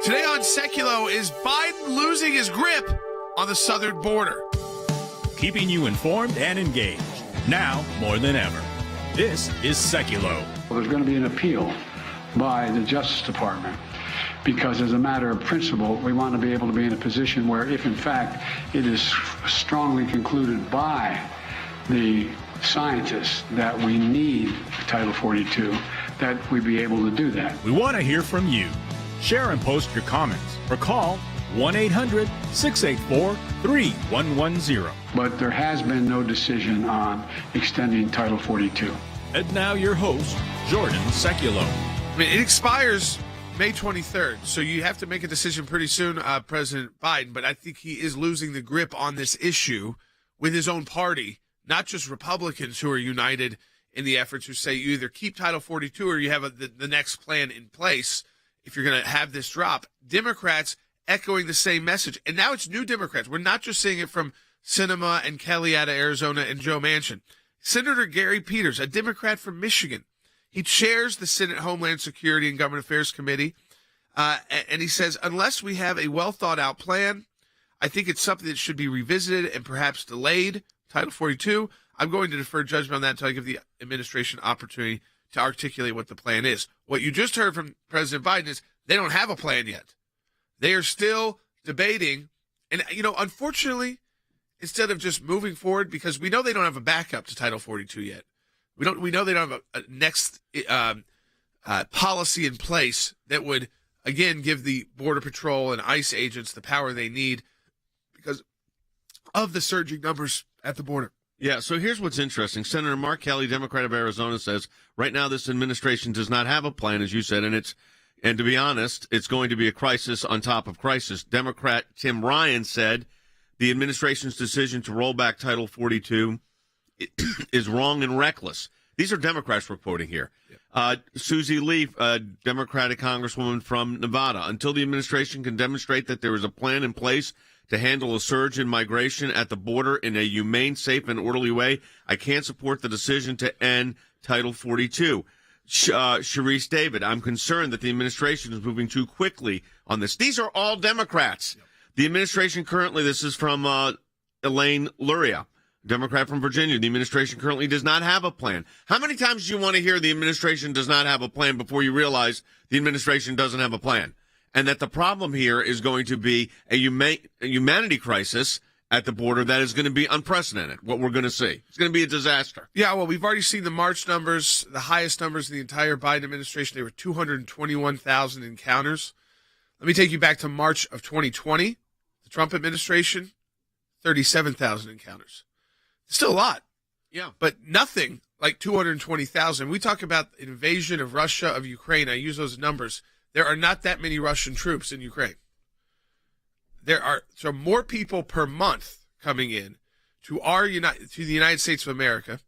Today on Sekulow, is Biden losing his grip on the southern border? Keeping you informed and engaged, now more than ever. This is Sekulow. Well, there's going to be an appeal by the Justice Department because as a matter of principle, we want to be able to be in a position where if in fact it is strongly concluded by the scientists that we need Title 42, that we be able to do that. We want to hear from you. Share and post your comments or call 1-800-684-3110. But there has been no decision on extending Title 42. And now your host, Jordan Sekulow. I mean, it expires May 23rd, so you have to make a decision pretty soon, President Biden. But I think he is losing the grip on this issue with his own party, not just Republicans who are united in the efforts who say you either keep Title 42 or you have the next plan in place if you're going to have this drop. Democrats echoing the same message. And now it's new Democrats. We're not just seeing it from Sinema and Kelly out of Arizona and Joe Manchin. Senator Gary Peters, a Democrat from Michigan, he chairs the Senate Homeland Security and Government Affairs Committee, and he says, unless we have a well-thought-out plan, I think it's something that should be revisited and perhaps delayed, Title 42. I'm going to defer judgment on that until I give the administration opportunity to articulate what the plan is. What you just heard from President Biden is they don't have a plan yet. They are still debating. And, unfortunately, instead of just moving forward, because we know they don't have a backup to Title 42 yet. We know they don't have a next policy in place that would, again, give the Border Patrol and ICE agents the power they need because of the surging numbers at the border. Yeah, so here's what's interesting. Senator Mark Kelly, Democrat of Arizona, says right now this administration does not have a plan, as you said, and to be honest, it's going to be a crisis on top of crisis. Democrat Tim Ryan said the administration's decision to roll back Title 42 is wrong and reckless. These are Democrats we're quoting here. Susie Lee, Democratic Congresswoman from Nevada, until the administration can demonstrate that there is a plan in place to handle a surge in migration at the border in a humane, safe, and orderly way, I can't support the decision to end Title 42. Sharice David, I'm concerned that the administration is moving too quickly on this. These are all Democrats. Yep. The administration currently, this is from Elaine Luria, Democrat from Virginia. The administration currently does not have a plan. How many times do you want to hear the administration does not have a plan before you realize the administration doesn't have a plan? And that the problem here is going to be a humanity crisis at the border that is going to be unprecedented, what we're going to see. It's going to be a disaster. Yeah, well, we've already seen the March numbers, the highest numbers in the entire Biden administration. They were 221,000 encounters. Let me take you back to March of 2020. The Trump administration, 37,000 encounters. Still a lot. Yeah. But nothing like 220,000. We talk about invasion of Russia, of Ukraine. I use those numbers. There are not that many Russian troops in Ukraine. There are more people per month coming in to the United States of America.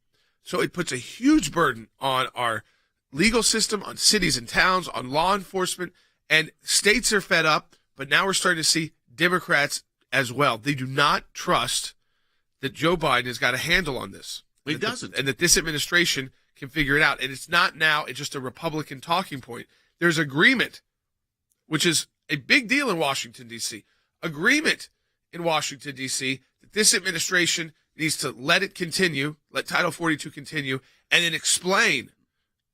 So it puts a huge burden on our legal system, on cities and towns, on law enforcement, and states are fed up. But now we're starting to see Democrats as well. They do not trust that Joe Biden has got a handle on this. He doesn't. And that this administration can figure it out. And it's not now, it's just a Republican talking point. There's agreement, which is a big deal in Washington, D.C. Agreement in Washington, D.C. that this administration needs to let it continue, let Title 42 continue, and then explain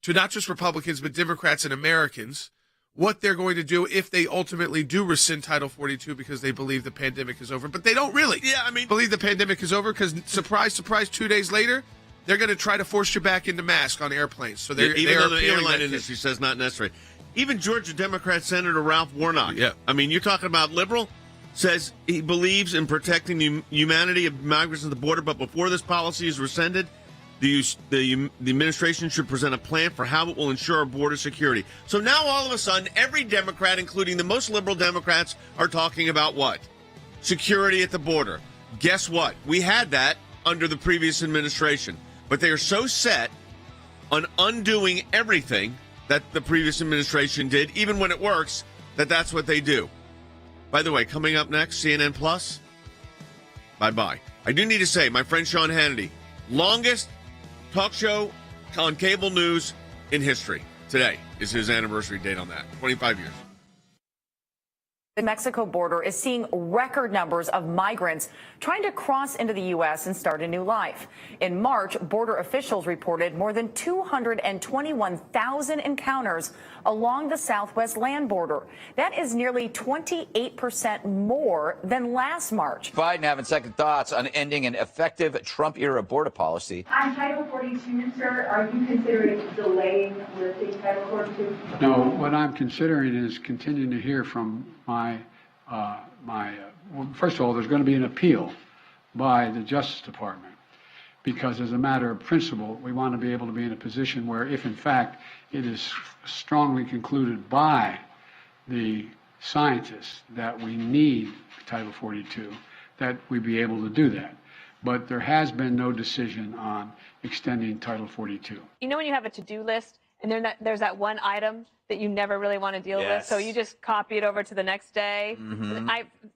to not just Republicans but Democrats and Americans what they're going to do if they ultimately do rescind Title 42 because they believe the pandemic is over. But they don't really believe the pandemic is over because, surprise, surprise, 2 days later, they're going to try to force you back into masks on airplanes. So even though the airline industry says not necessary. Even Georgia Democrat Senator Ralph Warnock, you're talking about liberal, says he believes in protecting the humanity of migrants at the border, but before this policy is rescinded, the administration should present a plan for how it will ensure our border security. So now all of a sudden, every Democrat, including the most liberal Democrats, are talking about what? Security at the border. Guess what? We had that under the previous administration, but they are so set on undoing everything that the previous administration did, even when it works, that's what they do. By the way, coming up next, CNN Plus, bye-bye. I do need to say, my friend Sean Hannity, longest talk show on cable news in history. Today is his anniversary date on that, 25 years. The Mexico border is seeing record numbers of migrants trying to cross into the U.S. and start a new life. In March, border officials reported more than 221,000 encounters along the southwest land border. That is nearly 28% more than last March. Biden having second thoughts on ending an effective Trump-era border policy. On Title 42, sir, are you considering delaying lifting Title 42? No, what I'm considering is continuing to hear from well, first of all, there's going to be an appeal by the Justice Department, because as a matter of principle, we want to be able to be in a position where if in fact it is strongly concluded by the scientists that we need Title 42, that we be able to do that. But there has been no decision on extending Title 42. You know when you have a to-do list and there's that one item that you never really want to deal with, so you just copy it over to the next day.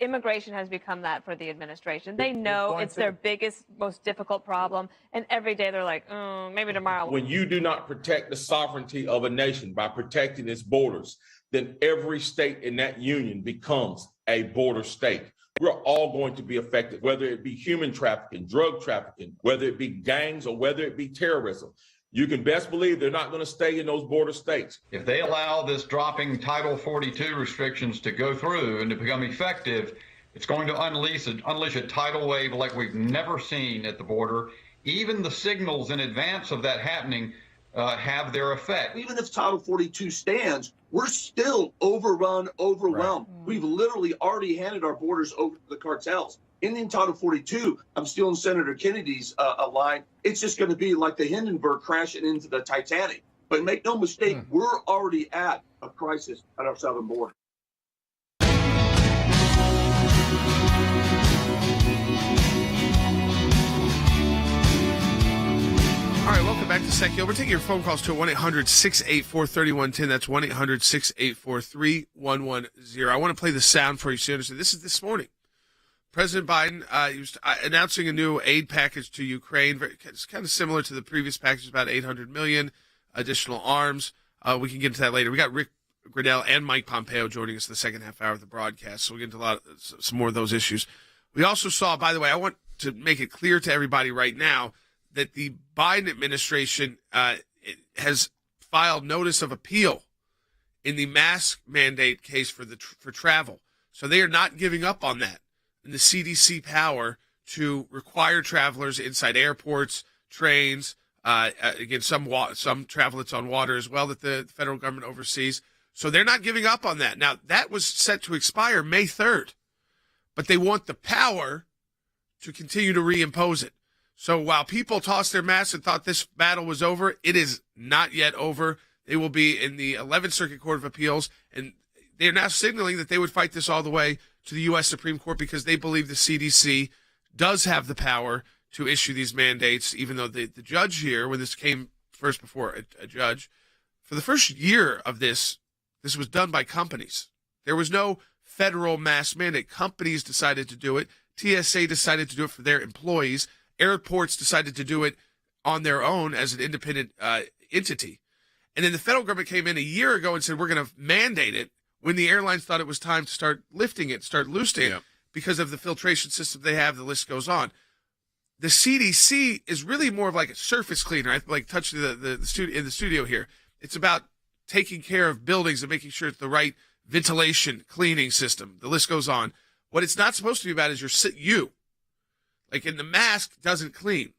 Immigration has become that for the administration. They know it's their biggest, most difficult problem, and every day they're like, maybe tomorrow. When you do not protect the sovereignty of a nation by protecting its borders, then every state in that union becomes a border state. We're all going to be affected, whether it be human trafficking, drug trafficking, whether it be gangs, or whether it be terrorism. You can best believe they're not going to stay in those border states. If they allow this dropping Title 42 restrictions to go through and to become effective, it's going to unleash a tidal wave like we've never seen at the border. Even the signals in advance of that happening have their effect. Even if Title 42 stands, we're still overrun, overwhelmed. Right. We've literally already handed our borders over to the cartels. Ending Title 42, I'm stealing Senator Kennedy's line, it's just going to be like the Hindenburg crashing into the Titanic. But make no mistake, we're already at a crisis at our southern border. All right, welcome back to Sekulow. We're taking your phone calls to 1-800-684-3110. That's 1-800-684-3110. I want to play the sound for you so you understand. This is this morning. President Biden he was announcing a new aid package to Ukraine. It's kind of similar to the previous package, about $800 million, additional arms. We can get into that later. We got Rick Grenell and Mike Pompeo joining us in the second half hour of the broadcast, so we'll get into some more of those issues. We also saw, by the way, I want to make it clear to everybody right now that the Biden administration has filed notice of appeal in the mask mandate case for travel. So they are not giving up on that. And the CDC power to require travelers inside airports, trains, again, some travel that's on water as well that the federal government oversees. So they're not giving up on that. Now, that was set to expire May 3rd, but they want the power to continue to reimpose it. So while people tossed their masks and thought this battle was over, it is not yet over. They will be in the 11th Circuit Court of Appeals, and they're now signaling that they would fight this all the way to the U.S. Supreme Court because they believe the CDC does have the power to issue these mandates, even though the judge here, when this came first before a judge, for the first year of this was done by companies. There was no federal mask mandate. Companies decided to do it. TSA decided to do it for their employees. Airports decided to do it on their own as an independent entity. And then the federal government came in a year ago and said, we're going to mandate it, when the airlines thought it was time to start lifting it, start loosening it because of the filtration system they have. The list goes on. The CDC is really more of like a surface cleaner. I like touching the studio in the studio here. It's about taking care of buildings and making sure it's the right ventilation cleaning system. The list goes on. What it's not supposed to be about is you. Like, and the mask doesn't clean.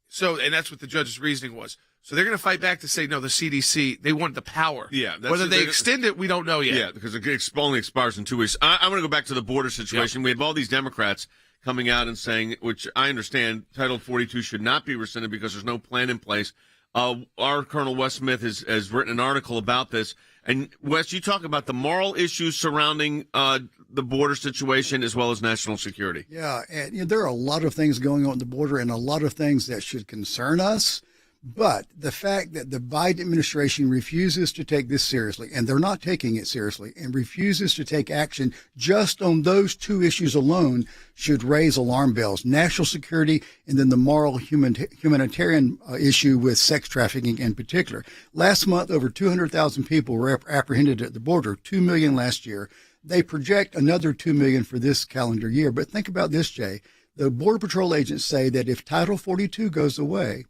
So, and that's what the judge's reasoning was. So they're going to fight back to say, no, the CDC, they want the power. Yeah. Whether they extend it, we don't know yet. Yeah, because it only expires in 2 weeks. I'm going to go back to the border situation. We have all these Democrats coming out and saying, which I understand, Title 42 should not be rescinded because there's no plan in place. Our Colonel Wes Smith has written an article about this. And, Wes, you talk about the moral issues surrounding the border situation as well as national security. Yeah, and there are a lot of things going on at the border and a lot of things that should concern us. But the fact that the Biden administration refuses to take this seriously, and they're not taking it seriously, and refuses to take action just on those two issues alone should raise alarm bells. National security and then the moral humanitarian issue with sex trafficking in particular. Last month, over 200,000 people were apprehended at the border, 2 million last year. They project another 2 million for this calendar year. But think about this, Jay. The Border Patrol agents say that if Title 42 goes away,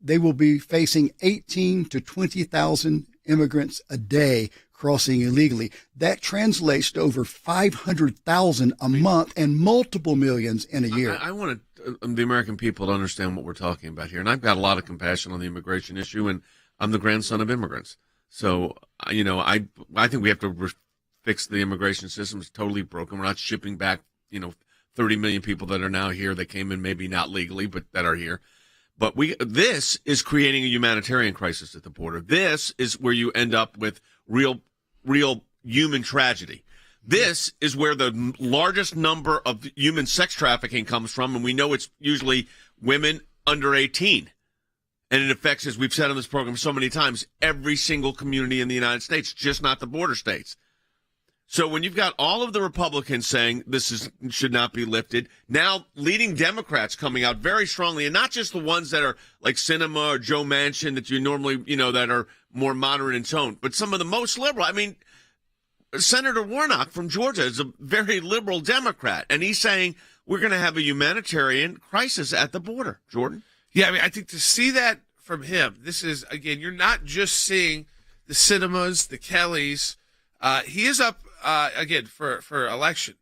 they will be facing 18 to 20,000 immigrants a day crossing illegally. That translates to over 500,000 a month and multiple millions in a year. I want the American people to understand what we're talking about here. And I've got a lot of compassion on the immigration issue, and I'm the grandson of immigrants. So, I think we have to fix the immigration system. It's totally broken. We're not shipping back, 30 million people that are now here that came in maybe not legally, but that are here. But this is creating a humanitarian crisis at the border. This is where you end up with real human tragedy. This is where the largest number of human sex trafficking comes from, and we know it's usually women under 18. And it affects, as we've said on this program so many times, every single community in the United States, just not the border states. So when you've got all of the Republicans saying should not be lifted, now leading Democrats coming out very strongly, and not just the ones that are like Sinema or Joe Manchin that you normally, that are more moderate in tone, but some of the most liberal. I mean, Senator Warnock from Georgia is a very liberal Democrat, and he's saying we're going to have a humanitarian crisis at the border. Jordan? Yeah, I think to see that from him, this is, again, you're not just seeing the Sinemas, the Kellys. He is up, again, for election.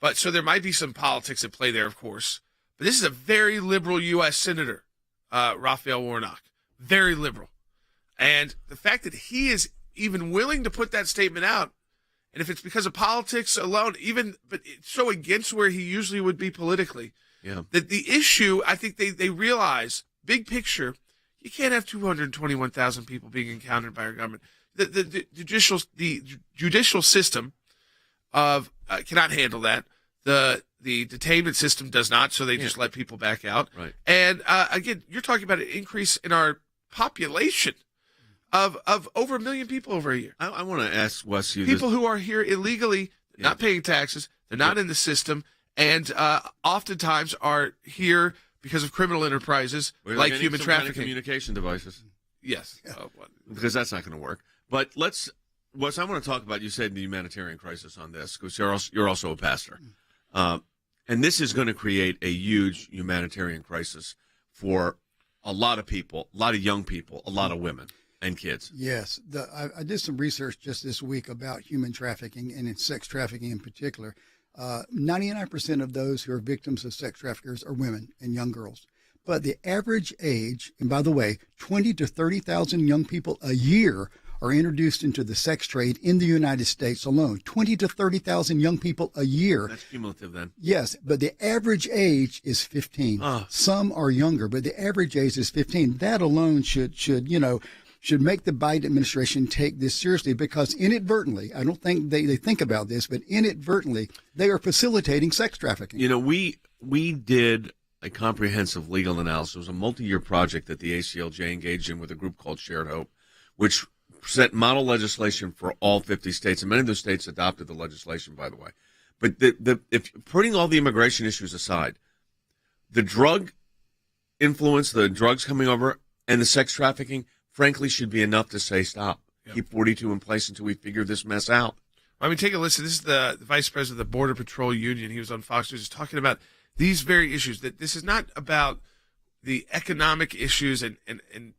But so there might be some politics at play there, of course. But this is a very liberal U.S. Senator, Raphael Warnock. Very liberal. And the fact that he is even willing to put that statement out, and if it's because of politics alone, but it's so against where he usually would be politically, that the issue, I think they realize, big picture, you can't have 221,000 people being encountered by our government. The judicial system cannot handle that. The detainment system does not, so they just let people back out. Right. And again, you're talking about an increase in our population of over 1 million people over a year. I want to ask Wes people who are here illegally, not paying taxes, they're not in the system, and oftentimes are here because of criminal enterprises like human trafficking. Kind of communication devices. Yes. Because that's not going to work. But Wes, I want to talk about, you said the humanitarian crisis on this, because you're also a pastor. And this is going to create a huge humanitarian crisis for a lot of people, a lot of young people, a lot of women and kids. Yes. I did some research just this week about human trafficking and in sex trafficking in particular. 99% of those who are victims of sex traffickers are women and young girls. But the average age, and by the way, 20 to 30,000 young people a year are introduced into the sex trade in the United States alone. 20 to 30,000 young people a year. That's cumulative then. Yes, but the average age is 15. Some are younger, but the average age is 15. That alone should make the Biden administration take this seriously, because inadvertently, I don't think they think about this, but inadvertently, they are facilitating sex trafficking. We did a comprehensive legal analysis. It was a multi-year project that the ACLJ engaged in with a group called Shared Hope, which set model legislation for all 50 states, and many of those states adopted the legislation, by the way. But if putting all the immigration issues aside, the drug influence, the drugs coming over, and the sex trafficking, frankly, should be enough to say stop. Keep 42 in place until we figure this mess out. I mean, take a listen. This is the Vice President of the Border Patrol Union. He was on Fox News talking about these very issues, that this is not about the economic issues and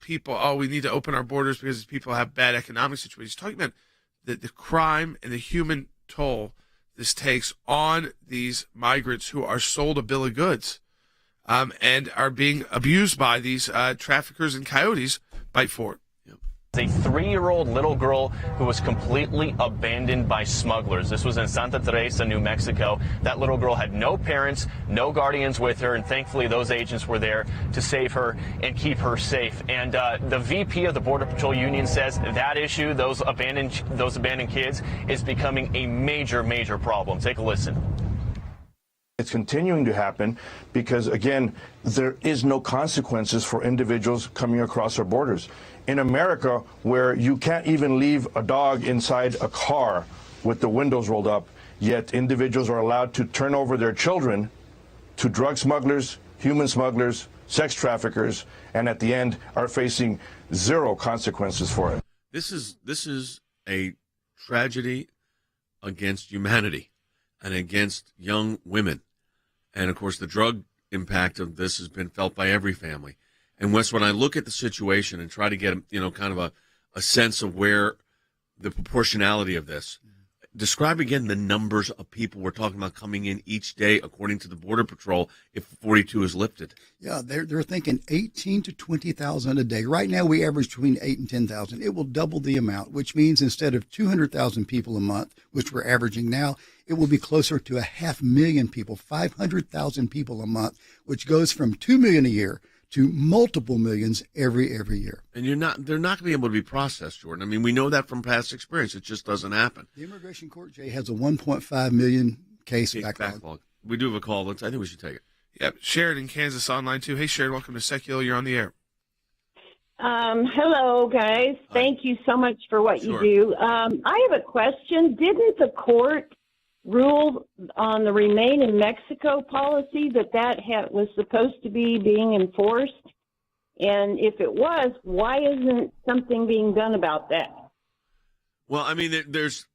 people, we need to open our borders because people have bad economic situations. He's talking about the crime and the human toll this takes on these migrants who are sold a bill of goods and are being abused by these traffickers and coyotes. Fight for it. A 3-year-old little girl who was completely abandoned by smugglers. This was in Santa Teresa, New Mexico. That little girl had no parents, no guardians with her, and thankfully those agents were there to save her and keep her safe. And the VP of the Border Patrol Union says that issue, those abandoned kids, is becoming a major problem. Take a listen. It's continuing to happen because, again, there is no consequences for individuals coming across our borders. In America, where you can't even leave a dog inside a car with the windows rolled up, yet individuals are allowed to turn over their children to drug smugglers, human smugglers, sex traffickers, and at the end are facing zero consequences for it. This is a tragedy against humanity and against young women. And, of course, the drug impact of this has been felt by every family. And, Wes, when I look at the situation and try to get, kind of a sense of where the proportionality of this, describe again the numbers of people we're talking about coming in each day, according to the Border Patrol, if 42 is lifted. Yeah, they're thinking 18 to 20,000 a day. Right now, we average between 8 and 10,000. It will double the amount, which means instead of 200,000 people a month, which we're averaging now, it will be closer to 500,000 people, 500,000 people a month, which goes from 2 million a year to multiple millions every year. And they're not going to be able to be processed, Jordan. I mean, we know that from past experience. It just doesn't happen. The Immigration Court, Jay, has a 1.5 million case backlog. We do have a call. I think we should take it. Yep. Sharon in Kansas online, too. Hey, Sharon, welcome to Sekulow. You're on the air. Hello, guys. Hi. Thank you so much for what Sure. you do. I have a question. Didn't the court rule on the Remain in Mexico policy that was supposed to be being enforced? And if it was, why isn't something being done about that? Well, I mean, there's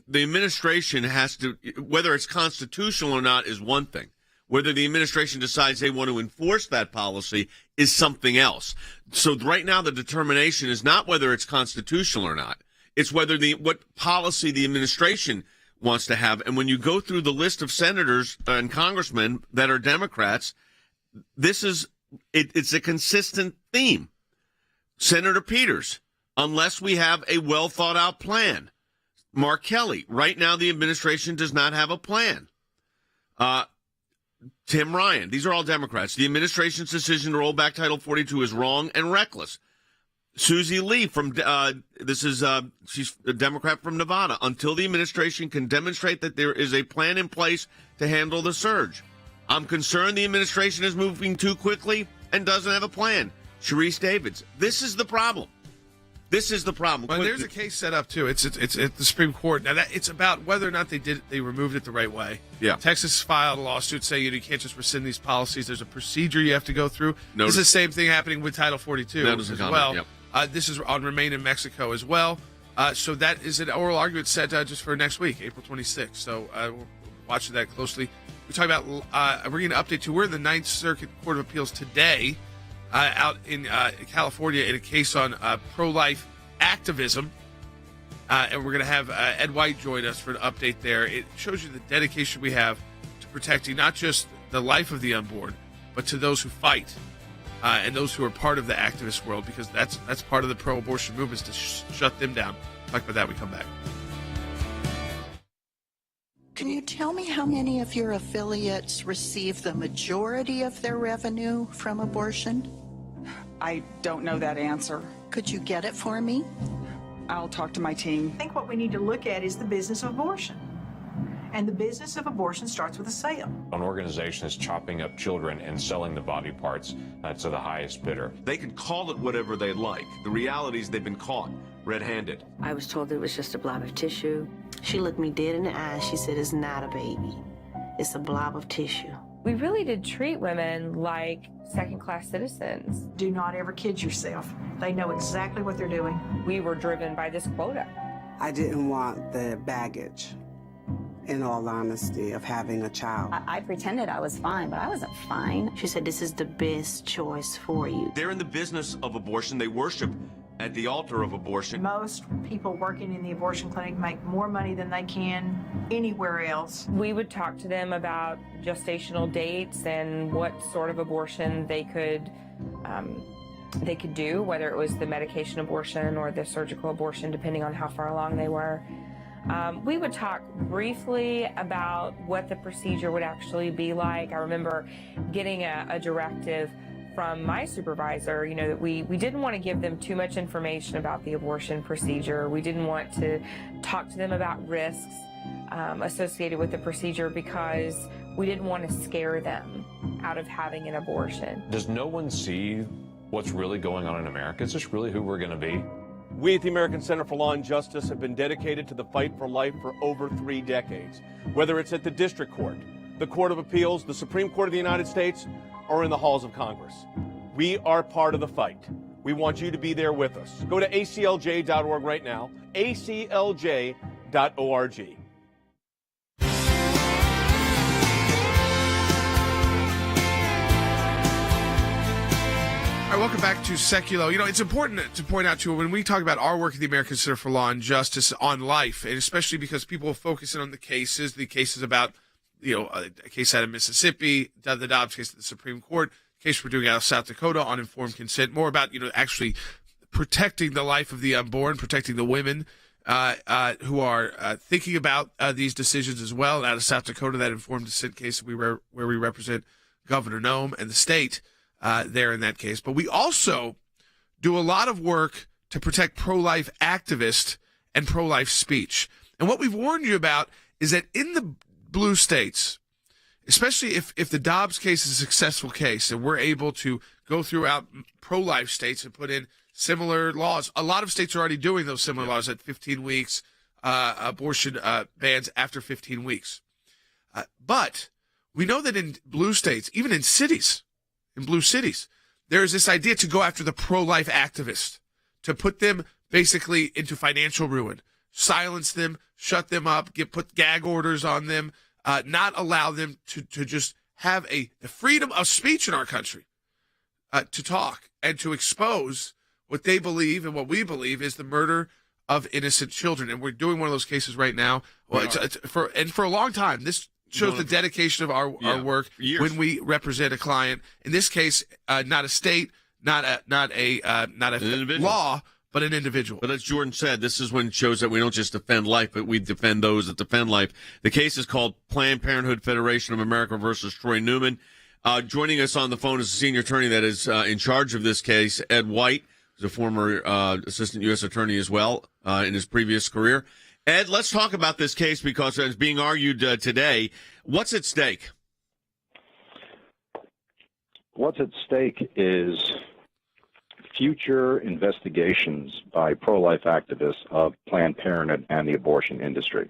the administration has to, whether it's constitutional or not is one thing. Whether the administration decides they want to enforce that policy is something else. So right now the determination is not whether it's constitutional or not. It's whether what policy the administration wants to have. And when you go through the list of senators and congressmen that are Democrats, it's a consistent theme. Senator Peters, unless we have a well thought out plan. Mark Kelly, right now the administration does not have a plan. Tim Ryan, these are all Democrats. The administration's decision to roll back Title 42 is wrong and reckless. Susie Lee she's a Democrat from Nevada. Until the administration can demonstrate that there is a plan in place to handle the surge. I'm concerned the administration is moving too quickly and doesn't have a plan. Sharice Davids, this is the problem. This is the problem. Well, there's a case set up too. It's at the Supreme Court. Now it's about whether or not they removed it the right way. Yeah. Texas filed a lawsuit saying you can't just rescind these policies. There's a procedure you have to go through. This is the same thing happening with Title 42 as well. Yep. This is on Remain in Mexico as well. So that is an oral argument set just for next week, April 26th. So we're watching that closely. We're talking about, we're going to update to, we're in the Ninth Circuit Court of Appeals today out in California in a case on pro-life activism. And we're going to have Ed White join us for an update there. It shows you the dedication we have to protecting not just the life of the unborn, but to those who fight. And those who are part of the activist world, because that's part of the pro-abortion movement is to shut them down. Talk about that when we come back. Can you tell me how many of your affiliates receive the majority of their revenue from abortion? I don't know that answer. Could you get it for me? I'll talk to my team. I think what we need to look at is the business of abortion. And the business of abortion starts with a sale. An organization is chopping up children and selling the body parts to the highest bidder. They can call it whatever they'd like. The reality is they've been caught red-handed. I was told it was just a blob of tissue. She looked me dead in the eye. She said, "It's not a baby. It's a blob of tissue." We really did treat women like second-class citizens. Do not ever kid yourself. They know exactly what they're doing. We were driven by this quota. I didn't want the baggage, in all honesty, of having a child. I pretended I was fine, but I wasn't fine. She said, "This is the best choice for you." They're in the business of abortion. They worship at the altar of abortion. Most people working in the abortion clinic make more money than they can anywhere else. We would talk to them about gestational dates and what sort of abortion they could do, whether it was the medication abortion or the surgical abortion, depending on how far along they were. We would talk briefly about what the procedure would actually be like. I remember getting a directive from my supervisor, that we didn't want to give them too much information about the abortion procedure. We didn't want to talk to them about risks associated with the procedure because we didn't want to scare them out of having an abortion. Does no one see what's really going on in America? Is this really who we're going to be? We at the American Center for Law and Justice have been dedicated to the fight for life for over 3 decades. Whether it's at the District Court, the Court of Appeals, the Supreme Court of the United States, or in the halls of Congress. We are part of the fight. We want you to be there with us. Go to ACLJ.org right now, ACLJ.org. All right, welcome back to Sekulow. You know, it's important to point out, too, when we talk about our work at the American Center for Law and Justice on life, and especially because people are focusing on the cases about, a case out of Mississippi, the Dobbs case at the Supreme Court, case we're doing out of South Dakota on informed consent, more about, actually protecting the life of the unborn, protecting the women who are thinking about these decisions as well. And out of South Dakota, that informed consent case where we represent Governor Noem and the state there in that case. But we also do a lot of work to protect pro-life activists and pro-life speech. And what we've warned you about is that in the blue states, especially if the Dobbs case is a successful case and we're able to go throughout pro-life states and put in similar laws. A lot of states are already doing those similar laws at 15 weeks, abortion bans after 15 weeks. But we know that in blue states, even in blue cities, there is this idea to go after the pro-life activists, to put them basically into financial ruin, silence them, shut them up, put gag orders on them, not allow them to just have the freedom of speech in our country to talk and to expose what they believe and what we believe is the murder of innocent children. And we're doing one of those cases right now. Well, for a long time, this shows the dedication of our work when we represent a client. In this case, not a state, not a law, but an individual. But as Jordan said, this is when it shows that we don't just defend life, but we defend those that defend life. The case is called Planned Parenthood Federation of America versus Troy Newman. Joining us on the phone is a senior attorney that is in charge of this case, Ed White, who's a former assistant U.S. attorney as well in his previous career. Ed, let's talk about this case because it's being argued today. What's at stake? What's at stake is future investigations by pro-life activists of Planned Parenthood and the abortion industry.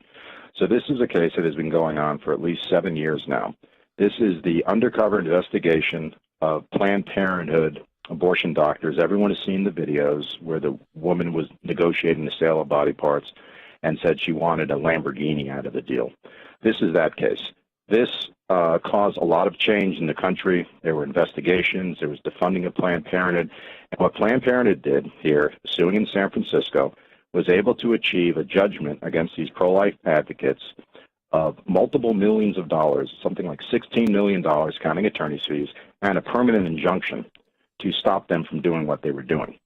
So this is a case that has been going on for at least 7 years now. This is the undercover investigation of Planned Parenthood abortion doctors. Everyone has seen the videos where the woman was negotiating the sale of body parts and said she wanted a Lamborghini out of the deal. This is that case. This caused a lot of change in the country. There were investigations. There was defunding of Planned Parenthood. And what Planned Parenthood did here, suing in San Francisco, was able to achieve a judgment against these pro-life advocates of multiple millions of dollars, something like $16 million, counting attorney's fees, and a permanent injunction to stop them from doing what they were doing.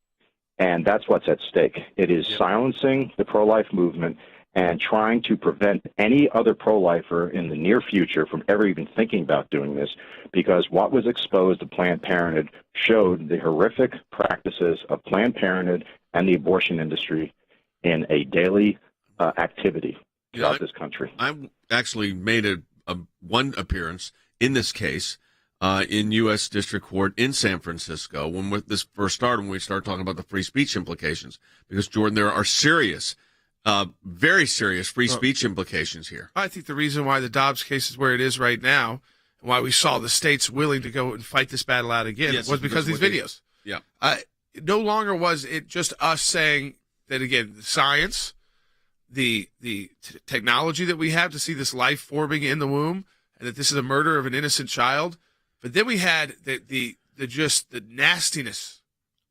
And that's what's at stake. It is silencing the pro-life movement and trying to prevent any other pro-lifer in the near future from ever even thinking about doing this, because what was exposed to Planned Parenthood showed the horrific practices of Planned Parenthood and the abortion industry in a daily activity throughout this country. I actually made one appearance in this case in U.S. District Court in San Francisco when this first started, when we started talking about the free speech implications. Because, Jordan, there are serious, very serious free speech implications here. I think the reason why the Dobbs case is where it is right now, and why we saw the states willing to go and fight this battle out again, was because of these videos. Yeah. No longer was it just us saying that, again, the science, the technology that we have to see this life forming in the womb, and that this is a murder of an innocent child. But then we had the nastiness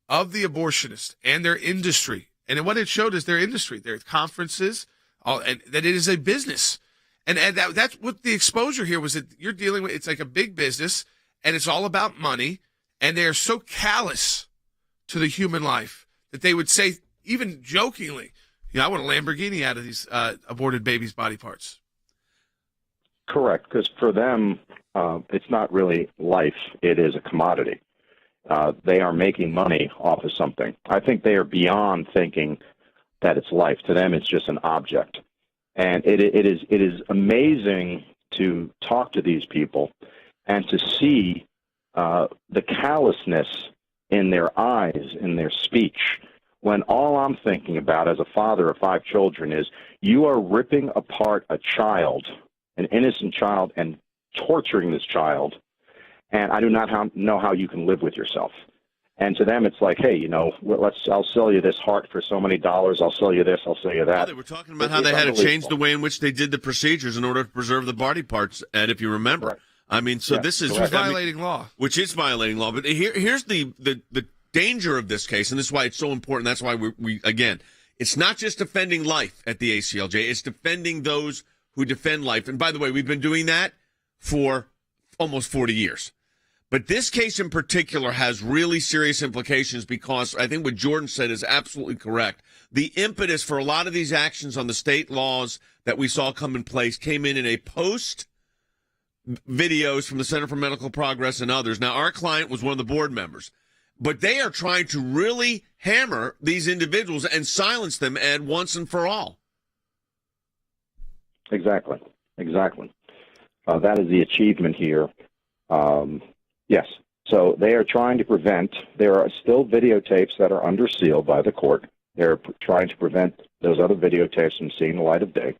of the abortionists and their industry. And what it showed is their industry, their conferences, and that it is a business. And that's what the exposure here was, that you're dealing with. It's like a big business, and it's all about money. And they are so callous to the human life that they would say, even jokingly, I want a Lamborghini out of these aborted babies' body parts. Correct, because for them, it's not really life. It is a commodity. They are making money off of something. I think they are beyond thinking that it's life. To them, it's just an object. And it is amazing to talk to these people and to see the callousness in their eyes, in their speech, when all I'm thinking about as a father of 5 children is you are ripping apart a child, an innocent child, and torturing this child, and I do not know how you can live with yourself. And to them, it's like, hey, I'll sell you this heart for so many dollars. I'll sell you this. I'll sell you that. Well, they were talking about how they had to change the way in which they did the procedures in order to preserve the body parts, Ed, if you remember. Right. I mean, so this is violating law. Which is violating law. But here's the danger of this case, and this is why it's so important. That's why we again, it's not just defending life at the ACLJ. It's defending those who defend life. And by the way, we've been doing that for almost 40 years. But this case in particular has really serious implications because I think what Jordan said is absolutely correct. The impetus for a lot of these actions on the state laws that we saw come in place came in a post videos from the Center for Medical Progress and others. Now, our client was one of the board members, but they are trying to really hammer these individuals and silence them, Ed, once and for all. Exactly. That is the achievement here. Yes. So they are trying to prevent, there are still videotapes that are under seal by the court. They're trying to prevent those other videotapes from seeing the light of day.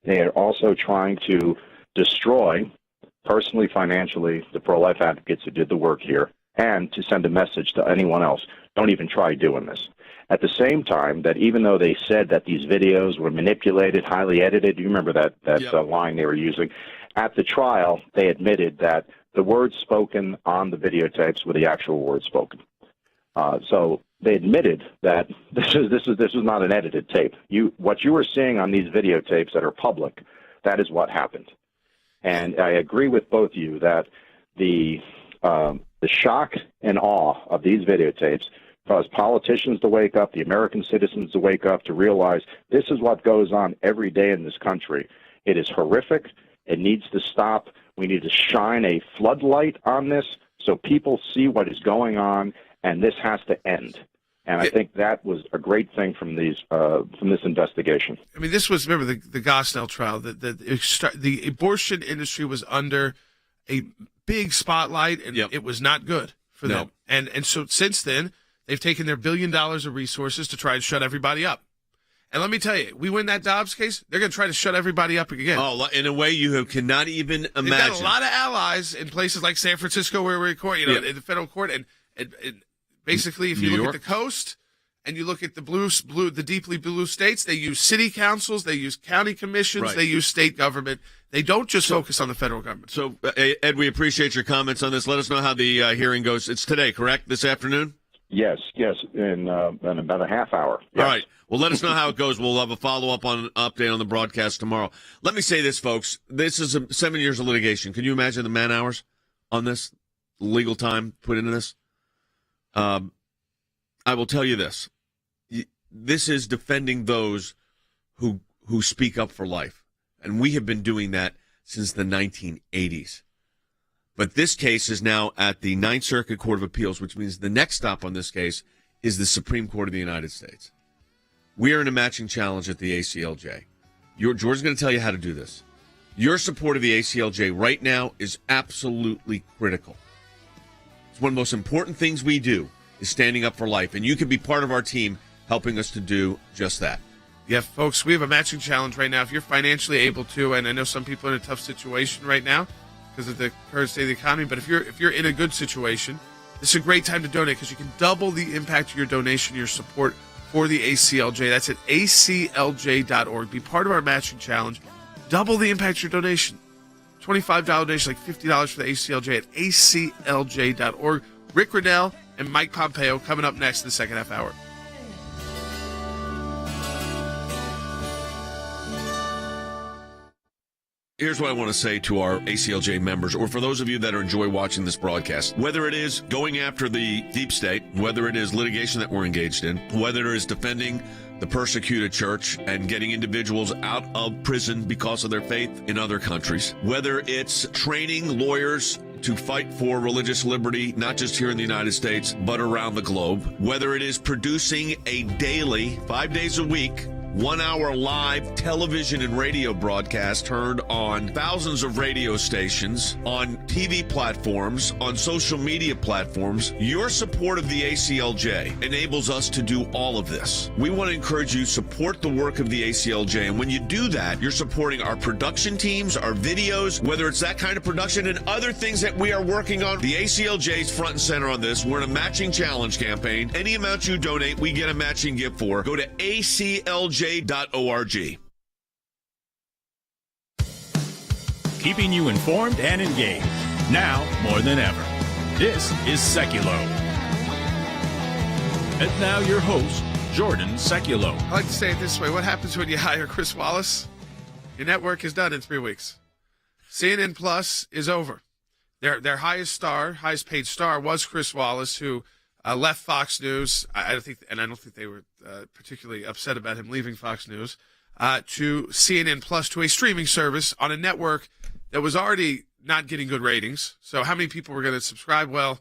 They are also trying to destroy, personally, financially, the pro-life advocates who did the work here, and to send a message to anyone else, don't even try doing this. At the same time, that even though they said that these videos were manipulated, highly edited, you remember that line they were using, at the trial, they admitted that the words spoken on the videotapes were the actual words spoken. So they admitted that this is not an edited tape. What you are seeing on these videotapes that are public, that is what happened. And I agree with both of you that the shock and awe of these videotapes caused politicians to wake up, the American citizens to wake up, to realize this is what goes on every day in this country. It is horrific. It needs to stop. We need to shine a floodlight on this so people see what is going on, and this has to end. And I think that was a great thing from this investigation. I mean, this was, remember, the Gosnell trial. The abortion industry was under a big spotlight, and it was not good for them. And so since then, they've taken their $1 billion of resources to try and shut everybody up. And let me tell you, we win that Dobbs case, they're going to try to shut everybody up again. Oh, in a way you cannot even imagine. They've got a lot of allies in places like San Francisco where we're in court, in the federal court, and basically, if you look at the coast and you look at the deeply blue states, they use city councils, they use county commissions, they use state government. They don't just focus on the federal government. So, Ed, we appreciate your comments on this. Let us know how the hearing goes. It's today, correct? This afternoon? Yes, in about a half hour. Yes. All right. Well, let us know how it goes. We'll have a follow-up update on the broadcast tomorrow. Let me say this, folks. This is 7 years of litigation. Can you imagine the man-hours on this, legal time put into this? I will tell you this. This is defending those who speak up for life. And we have been doing that since the 1980s. But this case is now at the Ninth Circuit Court of Appeals, which means the next stop on this case is the Supreme Court of the United States. We are in a matching challenge at the ACLJ. George's going to tell you how to do this. Your support of the ACLJ right now is absolutely critical. It's one of the most important things we do is standing up for life, and you can be part of our team helping us to do just that. Yeah, folks, we have a matching challenge right now. If you're financially able to, and I know some people are in a tough situation right now because of the current state of the economy, but if you're in a good situation, this is a great time to donate because you can double the impact of your donation, your support for the ACLJ. That's at aclj.org. Be part of our matching challenge. Double the impact of your donation. $25 donation, like $50 for the ACLJ at aclj.org. Rick Riddell and Mike Pompeo coming up next in the second half hour. Here's what I want to say to our ACLJ members, or for those of you that enjoy watching this broadcast. Whether it is going after the deep state, whether it is litigation that we're engaged in, whether it is defending the persecuted church and getting individuals out of prison because of their faith in other countries, whether it's training lawyers to fight for religious liberty, not just here in the United States, but around the globe, whether it is producing a daily, 5 days a week, 1 hour live television and radio broadcast heard on thousands of radio stations, on TV platforms, on social media platforms. Your support of the ACLJ enables us to do all of this. We want to encourage you to support the work of the ACLJ. And when you do that, you're supporting our production teams, our videos, whether it's that kind of production and other things that we are working on. The ACLJ is front and center on this. We're in a matching challenge campaign. Any amount you donate, we get a matching gift for. Go to ACLJ.org. Keeping you informed and engaged, now more than ever. This is Sekulow. And now your host, Jordan Sekulow. I like to say it this way. What happens when you hire Chris Wallace? Your network is done in 3 weeks. CNN Plus is over. Their highest paid star was Chris Wallace, who left Fox News. I don't think they were particularly upset about him leaving Fox News, to CNN Plus, to a streaming service on a network that was already not getting good ratings. So how many people were going to subscribe? Well,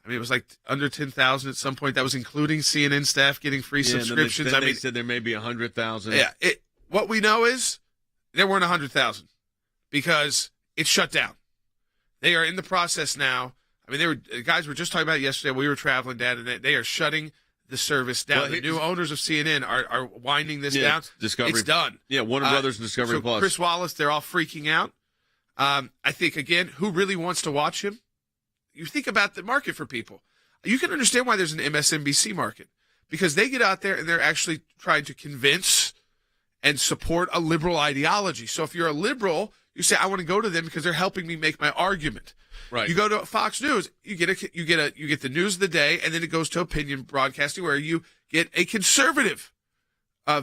I mean, it was like under 10,000 at some point. That was including CNN staff getting free subscriptions. Then they said there may be 100,000. Yeah. What we know is there weren't 100,000 because it shut down. They are in the process now. I mean, guys were just talking about it yesterday. We were traveling down, and they are shutting the service down. The new owners of CNN are winding this down. Discovery. It's done. Yeah, Warner Brothers and Discovery Plus. Chris Wallace, they're all freaking out. I think, again, who really wants to watch him? You think about the market for people. You can understand why there's an MSNBC market, because they get out there and they're actually trying to convince and support a liberal ideology. So if you're a liberal, you say, I want to go to them because they're helping me make my argument. Right. You go to Fox News, you get the news of the day, and then it goes to opinion broadcasting where you get a conservative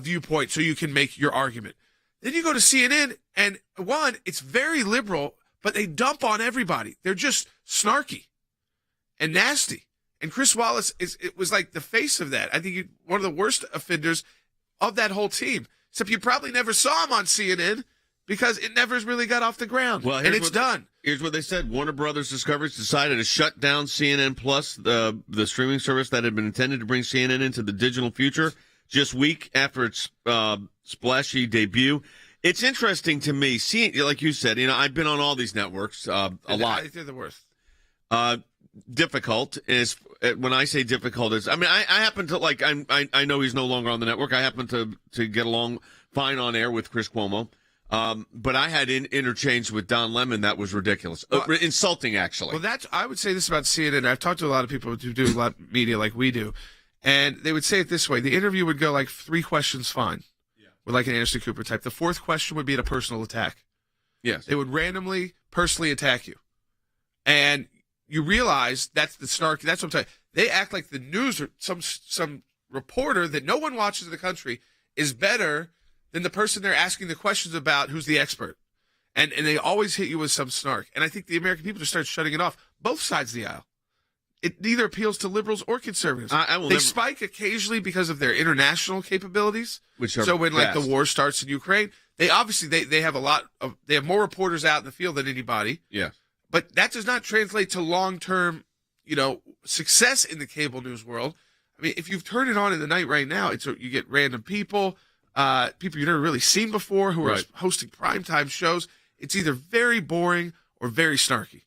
viewpoint so you can make your argument. Then you go to CNN, and one, it's very liberal, but they dump on everybody. They're just snarky and nasty. And Chris Wallace was like the face of that. I think one of the worst offenders of that whole team. Except you probably never saw him on CNN because it never really got off the ground. Well, and it's done. Here's what they said. Warner Brothers Discovery decided to shut down CNN Plus, the streaming service that had been intended to bring CNN into the digital future, just week after its splashy debut. It's interesting to me, seeing, like you said, I've been on all these networks a lot. They're the worst. Difficult is, when I say difficult, is, I mean, I happen to, like, I know he's no longer on the network. I happen to get along fine on air with Chris Cuomo. But I had interchange with Don Lemon that was ridiculous. Insulting, actually. Well, I would say this about CNN. I've talked to a lot of people who do a lot of media like we do, and they would say it this way. The interview would go like 3 questions fine, with like an Anderson Cooper type. The 4th question would be a personal attack. Yes. They would randomly, personally attack you. And you realize that's the snark. That's what I'm saying. They act like the news or some reporter that no one watches in the country is better than the person they're asking the questions about who's the expert. And they always hit you with some snark. And I think the American people just start shutting it off. Both sides of the aisle. It neither appeals to liberals or conservatives. They spike occasionally because of their international capabilities. So when like the war starts in Ukraine, they obviously they have they have more reporters out in the field than anybody. Yeah. But that does not translate to long-term, success in the cable news world. I mean, if you've turned it on in the night right now, you get random people you've never really seen before who are hosting primetime shows. It's either very boring or very snarky.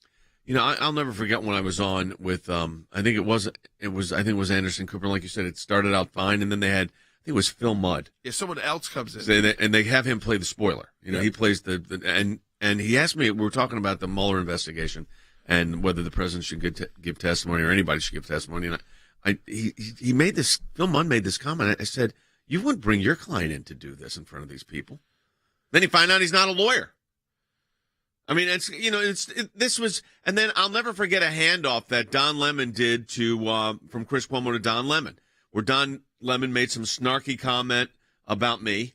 I'll never forget when I was on with I think it was Anderson Cooper. Like you said, it started out fine, and then they had, I think it was Phil Mudd. Yeah, someone else comes in. And they have him play the spoiler. He plays and he asked me, we were talking about the Mueller investigation and whether the president should give testimony or anybody should give testimony. And Phil Mudd made this comment. I said, you wouldn't bring your client in to do this in front of these people. Then you find out he's not a lawyer. I mean, this was, and then I'll never forget a handoff that Don Lemon did from Chris Cuomo to Don Lemon, where Don Lemon made some snarky comment about me,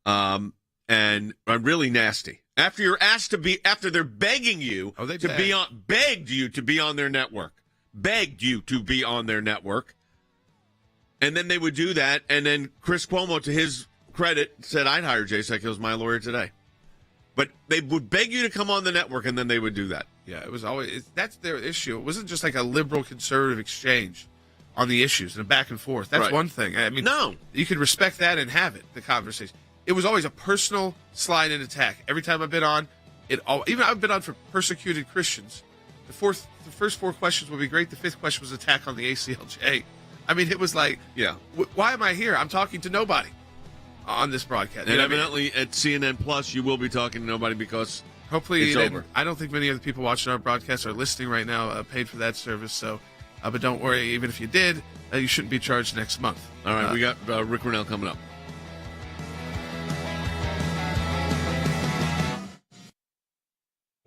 and really nasty. After you're asked after they're begging you begged you to be on their network, and then they would do that, and then Chris Cuomo, to his credit, said, I'd hire Jay Sekulow as my lawyer today. But they would beg you to come on the network, and then they would do that. Yeah, it was always that's their issue. It wasn't just like a liberal conservative exchange on the issues and a back and forth. That's one thing. I mean, no, you could respect that and have it, the conversation. It was always a personal slide and attack. Every time I've been on, even I've been on for persecuted Christians. The first 4 questions would be great. The 5th question was attack on the ACLJ. I mean, it was like, why am I here? I'm talking to nobody on this broadcast. And evidently at CNN Plus, you will be talking to nobody because hopefully it's over. I don't think many of the people watching our broadcast are listening right now, paid for that service. So, but don't worry. Even if you did, you shouldn't be charged next month. All right, we got Rick Rennell coming up.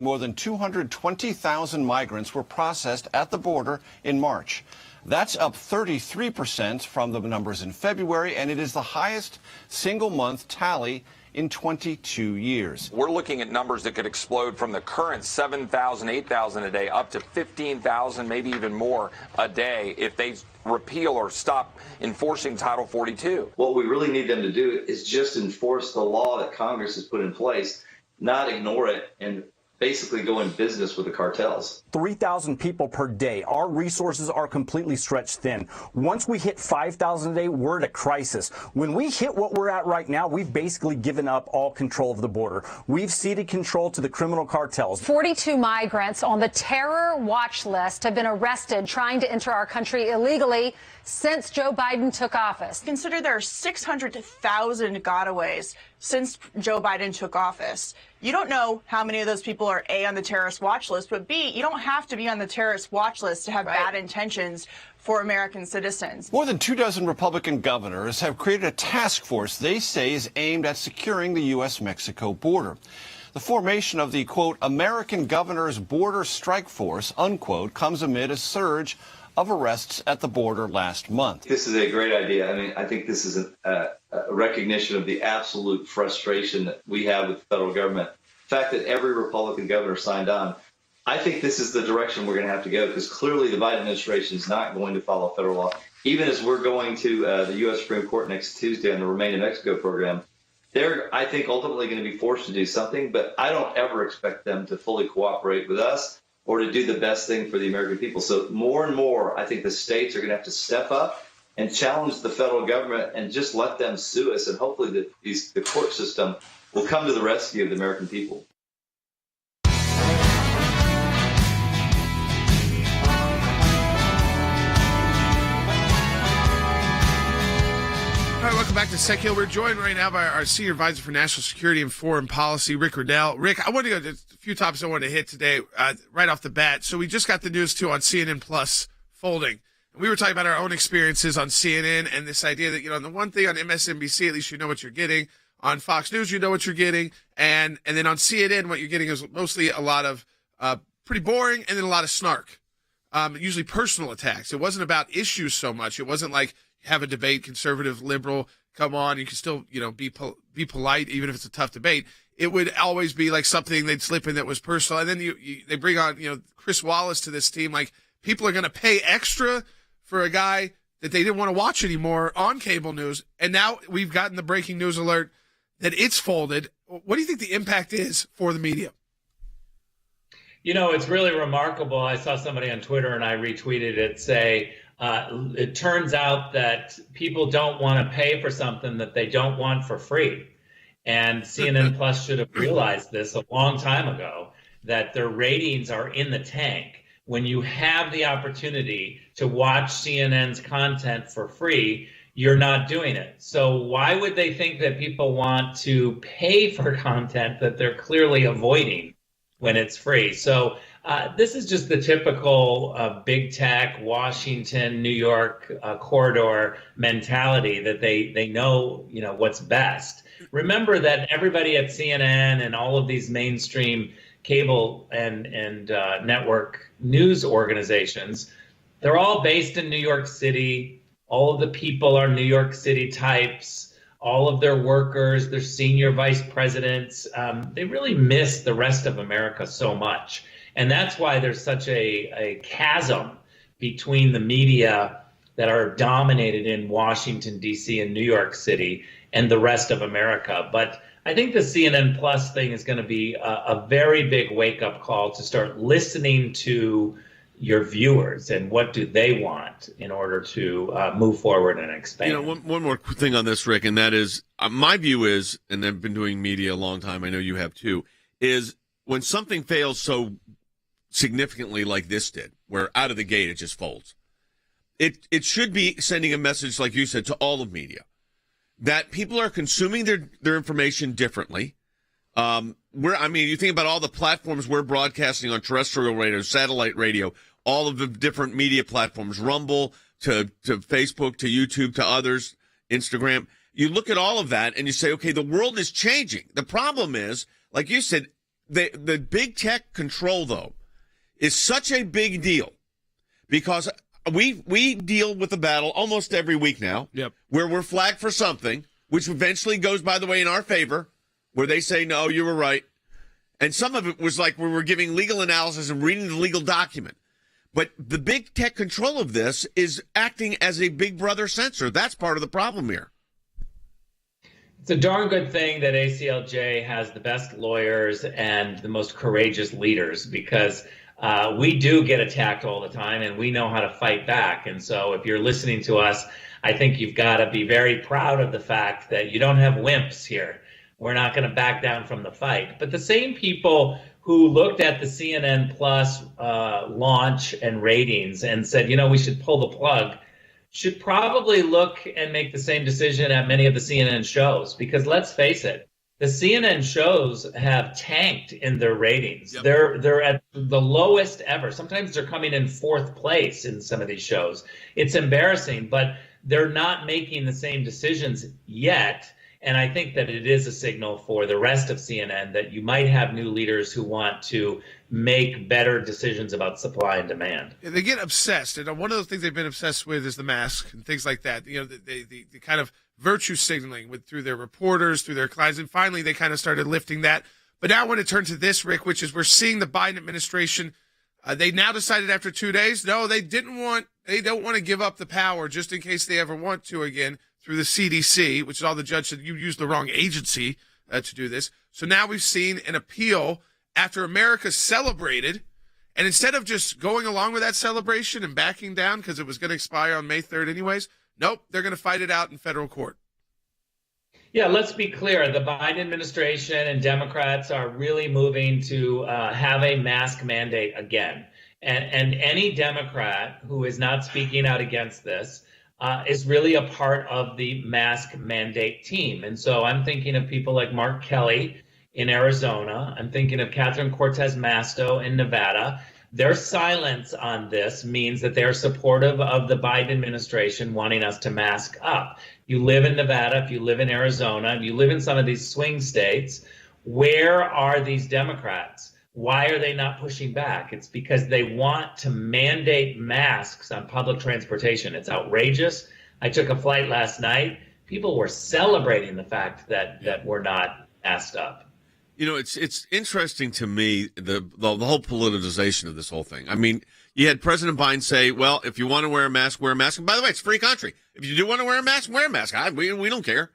More than 220,000 migrants were processed at the border in March. That's up 33% from the numbers in February, and it is the highest single-month tally in 22 years. We're looking at numbers that could explode from the current 7,000, 8,000 a day up to 15,000, maybe even more a day if they repeal or stop enforcing Title 42. What we really need them to do is just enforce the law that Congress has put in place, not ignore it, and basically go in business with the cartels. 3,000 people per day. Our resources are completely stretched thin. Once we hit 5,000 a day, we're at a crisis. When we hit what we're at right now, we've basically given up all control of the border. We've ceded control to the criminal cartels. 42 migrants on the terror watch list have been arrested trying to enter our country illegally since Joe Biden took office. Consider there are 600,000 gotaways since Joe Biden took office. You don't know how many of those people are A, on the terrorist watch list, but B, you don't have to be on the terrorist watch list to have bad intentions for American citizens. More than 24 Republican governors have created a task force they say is aimed at securing the U.S.-Mexico border. The formation of the, quote, American Governors Border Strike Force, unquote, comes amid a surge of arrests at the border last month. This is a great idea. I mean, I think this is a recognition of the absolute frustration that we have with the federal government. The fact that every Republican governor signed on, I think this is the direction we're going to have to go, because clearly the Biden administration is not going to follow federal law. Even as we're going to the U.S. Supreme Court next Tuesday on the Remain in Mexico program, they're, I think, ultimately going to be forced to do something, but I don't ever expect them to fully cooperate with us or to do the best thing for the American people. So more and more, I think the states are going to have to step up and challenge the federal government and just let them sue us. And hopefully the court system will come to the rescue of the American people. All right, welcome back to Sekulow. We're joined right now by our Senior Advisor for National Security and Foreign Policy, Rick Riddell. Rick, I want to go to a few topics I wanted to hit today right off the bat. So we just got the news, too, on CNN Plus folding. We were talking about our own experiences on CNN and this idea that, the one thing on MSNBC, at least you know what you're getting. On Fox News, you know what you're getting. And then on CNN, what you're getting is mostly a lot of pretty boring and then a lot of snark, usually personal attacks. It wasn't about issues so much. It wasn't like have a debate, conservative, liberal, come on, you can still, be polite, even if it's a tough debate. It would always be like something they'd slip in that was personal. And then they bring on, Chris Wallace to this team. Like, people are going to pay extra for a guy that they didn't want to watch anymore on cable news. And now we've gotten the breaking news alert that it's folded. What do you think the impact is for the media? It's really remarkable. I saw somebody on Twitter, and I retweeted it, say, it turns out that people don't want to pay for something that they don't want for free. And CNN Plus should have realized this a long time ago, that their ratings are in the tank. When you have the opportunity to watch CNN's content for free, you're not doing it. So why would they think that people want to pay for content that they're clearly avoiding when it's free? So this is just the typical big tech, Washington, New York corridor mentality that they know, what's best. Remember that everybody at CNN and all of these mainstream cable and network news organizations, they're all based in New York City. All of the people are New York City types. All of their workers, their senior vice presidents, they really miss the rest of America so much. And that's why there's such a chasm between the media that are dominated in Washington, D.C. and New York City and the rest of America. But I think the CNN Plus thing is going to be a very big wake-up call to start listening to your viewers and what do they want in order to move forward and expand. One more thing on this, Rick, and that is my view is, and I've been doing media a long time, I know you have too, is when something fails so significantly like this did, where out of the gate it just folds, it should be sending a message, like you said, to all of media, that people are consuming their information differently. You think about all the platforms we're broadcasting on: terrestrial radio, satellite radio, all of the different media platforms, Rumble to Facebook to YouTube to others, Instagram. You look at all of that and you say, okay, the world is changing. The problem is, like you said, the big tech control, though, is such a big deal, because we deal with the battle almost every week now. Yep. Where we're flagged for something, which eventually goes, by the way, in our favor, where they say, no, you were right. And some of it was like we were giving legal analysis and reading the legal document. But the big tech control of this is acting as a big brother censor. That's part of the problem here. It's a darn good thing that ACLJ has the best lawyers and the most courageous leaders, because we do get attacked all the time and we know how to fight back. And so if you're listening to us, I think you've got to be very proud of the fact that you don't have wimps here. We're not going to back down from the fight. But the same people who looked at the CNN Plus launch and ratings and said, you know, we should pull the plug, should probably look and make the same decision at many of the CNN shows. Because let's face it, the CNN shows have tanked in their ratings. Yep. They're at the lowest ever. Sometimes they're coming in fourth place in some of these shows. It's embarrassing, but they're not making the same decisions yet. And I think that it is a signal for the rest of CNN that you might have new leaders who want to make better decisions about supply and demand. Yeah, they get obsessed. And one of the things they've been obsessed with is the mask and things like that. You know, the kind of virtue signaling through their reporters, through their clients. And finally, they kind of started lifting that. But now I want to turn to this, Rick, which is we're seeing the Biden administration. They now decided after 2 days, no, they don't want to give up the power just in case they ever want to again through the CDC, which is all the judge said you used the wrong agency to do this. So now we've seen an appeal after America celebrated. And instead of just going along with that celebration and backing down because it was going to expire on May 3rd anyways, nope, they're going to fight it out in federal court. Yeah, let's be clear. The Biden administration and Democrats are really moving to have a mask mandate again. And any Democrat who is not speaking out against this is really a part of the mask mandate team. And so I'm thinking of people like Mark Kelly in Arizona. I'm thinking of Catherine Cortez Masto in Nevada. Their silence on this means that they're supportive of the Biden administration wanting us to mask up. You live in Nevada, if you live in Arizona, if you live in some of these swing states, where are these Democrats? Why are they not pushing back? It's because they want to mandate masks on public transportation. It's outrageous. I took a flight last night. People were celebrating the fact that we're not masked up. You know, it's interesting to me, the whole politicization of this whole thing. I mean, you had President Biden say, well, if you want to wear a mask, wear a mask. And by the way, it's a free country. If you do want to wear a mask, wear a mask. We don't care.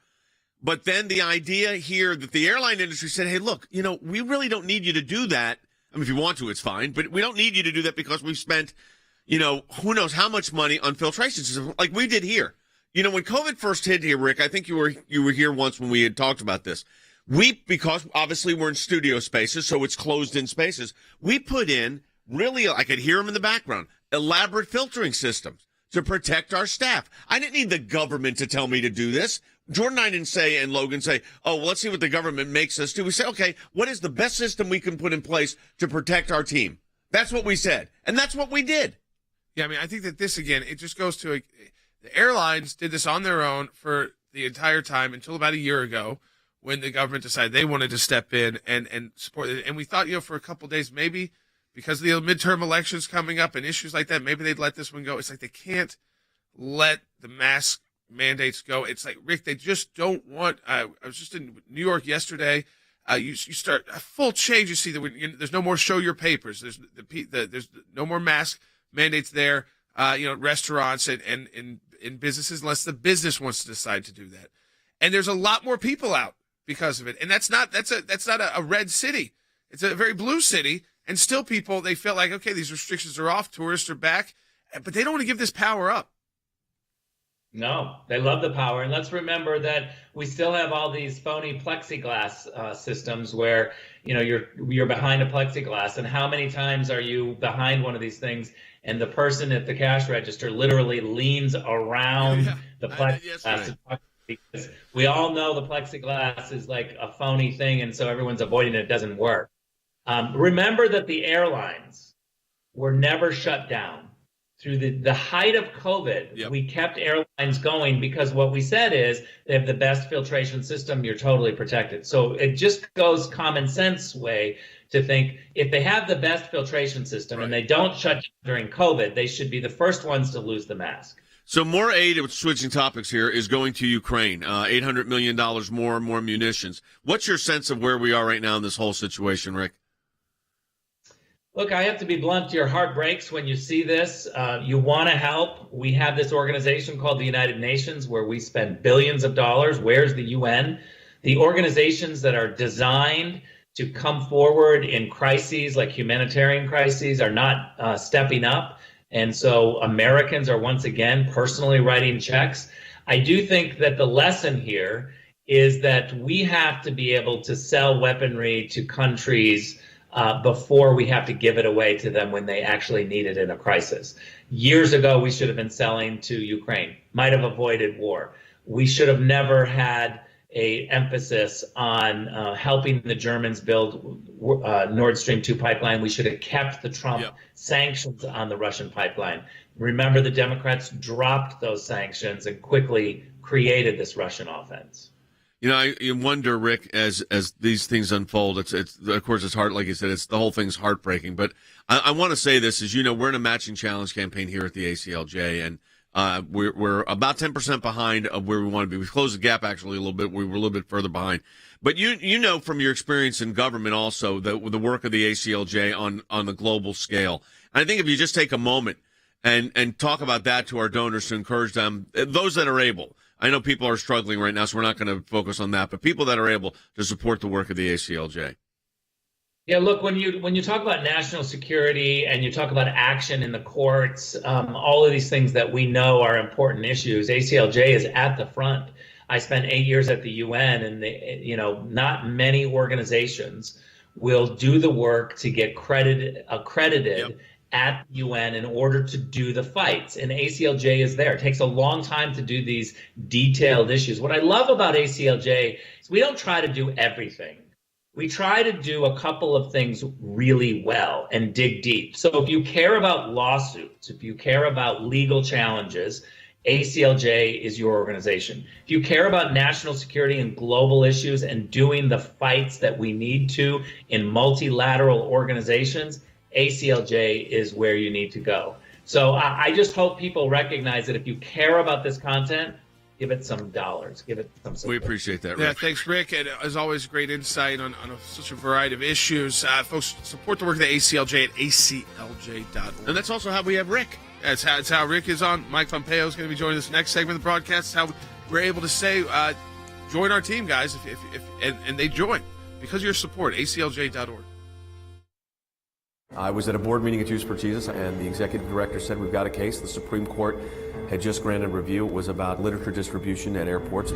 But then the idea here that the airline industry said, hey, look, you know, we really don't need you to do that. I mean, if you want to, it's fine. But we don't need you to do that because we've spent, you know, who knows how much money on filtration systems like we did here. You know, when COVID first hit here, Rick, I think you were here once when we had talked about this. Because obviously we're in studio spaces, so it's closed in spaces, we put in really, I could hear them in the background, elaborate filtering systems to protect our staff. I didn't need the government to tell me to do this. Jordan and I didn't say, and Logan say, oh, well, let's see what the government makes us do. We say, okay, what is the best system we can put in place to protect our team? That's what we said. And that's what we did. Yeah, I mean, I think that this, again, it just goes to the airlines did this on their own for the entire time until about a year ago, when the government decided they wanted to step in and support it. And we thought, you know, for a couple of days, maybe because of the midterm elections coming up and issues like that, maybe they'd let this one go. It's like they can't let the mask mandates go. It's like, Rick, they just don't want I was just in New York yesterday. You start a full change. You see that there's no more show your papers. There's there's no more mask mandates there, you know, restaurants and in businesses, unless the business wants to decide to do that. And there's a lot more people out because of it. And that's not a red city. It's a very blue city. And still people, they feel like, okay, these restrictions are off, tourists are back, but they don't want to give this power up. No, they love the power. And let's remember that we still have all these phony plexiglass systems where, you know, you're behind a plexiglass. And how many times are you behind one of these things and the person at the cash register literally leans around the plexiglass? Because we all know the plexiglass is like a phony thing, and so everyone's avoiding it. It doesn't work. Remember that the airlines were never shut down. through the height of COVID, we kept airlines going because what we said is they have the best filtration system, you're totally protected. So it just goes common sense way to think if they have the best filtration system and they don't shut down during COVID, they should be the first ones to lose the mask. So more aid, switching topics here, is going to Ukraine. $800 million more munitions. What's your sense of where we are right now in this whole situation, Rick? Look, I have to be blunt. Your heart breaks when you see this. You want to help. We have this organization called the United Nations where we spend billions of dollars. Where's the UN? The organizations that are designed to come forward in crises like humanitarian crises are not stepping up. And so Americans are once again personally writing checks. I do think that the lesson here is that we have to be able to sell weaponry to countries before we have to give it away to them when they actually need it in a crisis. Years ago, we should have been selling to Ukraine, might have avoided war. We should have never had an emphasis on helping the Germans build Nord Stream 2 pipeline. We should have kept the Trump sanctions on the Russian pipeline. Remember, the Democrats dropped those sanctions and quickly created this Russian offense. You know, you wonder, Rick, as these things unfold, it's of course it's hard, like you said, it's the whole thing's heartbreaking. But I want to say this, as you know, we're in a matching challenge campaign here at the ACLJ, and we're about 10% behind of where we want to be. We've closed the gap actually a little bit. We were a little bit further behind. But you know from your experience in government also the work of the ACLJ on the global scale. And I think if you just take a moment and talk about that to our donors to encourage them, those that are able. I know people are struggling right now, so we're not going to focus on that, but people that are able to support the work of the ACLJ. Yeah, look, when you talk about national security and you talk about action in the courts, all of these things that we know are important issues, ACLJ is at the front. I spent 8 years at the UN, and not many organizations will do the work to get accredited at the UN in order to do the fights. And ACLJ is there. It takes a long time to do these detailed issues. What I love about ACLJ is we don't try to do everything. We try to do a couple of things really well and dig deep. So if you care about lawsuits, if you care about legal challenges, ACLJ is your organization. If you care about national security and global issues and doing the fights that we need to in multilateral organizations, ACLJ is where you need to go. So I just hope people recognize that if you care about this content, give it some dollars, give it some support. We appreciate that, Rick. Yeah, thanks, Rick. And as always, great insight on such a variety of issues. Folks, support the work of the ACLJ at aclj.org. And that's also how we have Rick. That's how Rick is on. Mike Pompeo is going to be joining us next segment of the broadcast. How we're able to say, join our team, guys, and they join because of your support, aclj.org. I was at a board meeting at Youth for Jesus, and the executive director said we've got a case. The Supreme Court had just granted review. It was about literature distribution at airports.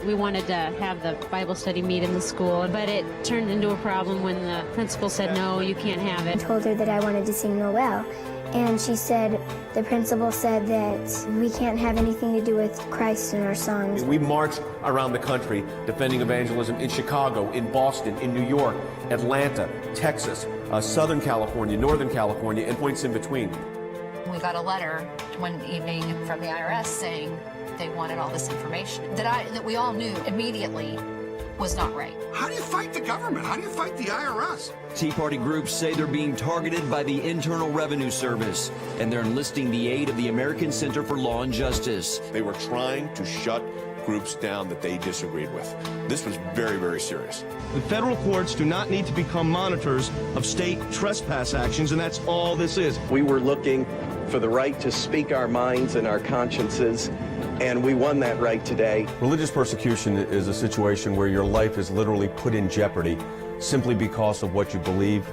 We wanted to have the Bible study meet in the school, but it turned into a problem when the principal said, no, you can't have it. I told her that I wanted to sing Noel, and she said, the principal said that we can't have anything to do with Christ in our songs. We marched around the country defending evangelism in Chicago, in Boston, in New York, Atlanta, Texas, Southern California, Northern California, and points in between. We got a letter one evening from the IRS saying they wanted all this information that we all knew immediately was not right. How do you fight the government? How do you fight the IRS? Tea Party groups say they're being targeted by the Internal Revenue Service, and they're enlisting the aid of the American Center for Law and Justice. They were trying to shut groups down that they disagreed with. This was very, very serious. The federal courts do not need to become monitors of state trespass actions, and that's all this is. We were looking for the right to speak our minds and our consciences, and we won that right today. Religious persecution is a situation where your life is literally put in jeopardy simply because of what you believe.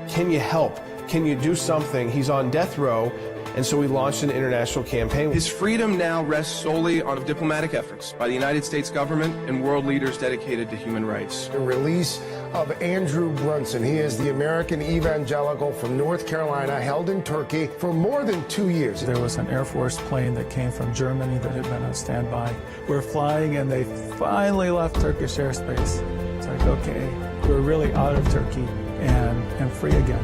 Can you help? Can you do something? He's on death row, and so we launched an international campaign. His freedom now rests solely on diplomatic efforts by the United States government and world leaders dedicated to human rights. The release of Andrew Brunson. He is the American evangelical from North Carolina, held in Turkey for more than 2 years. There was an Air Force plane that came from Germany that had been on standby. We're flying, and they finally left Turkish airspace. It's like, okay, we're really out of Turkey and free again.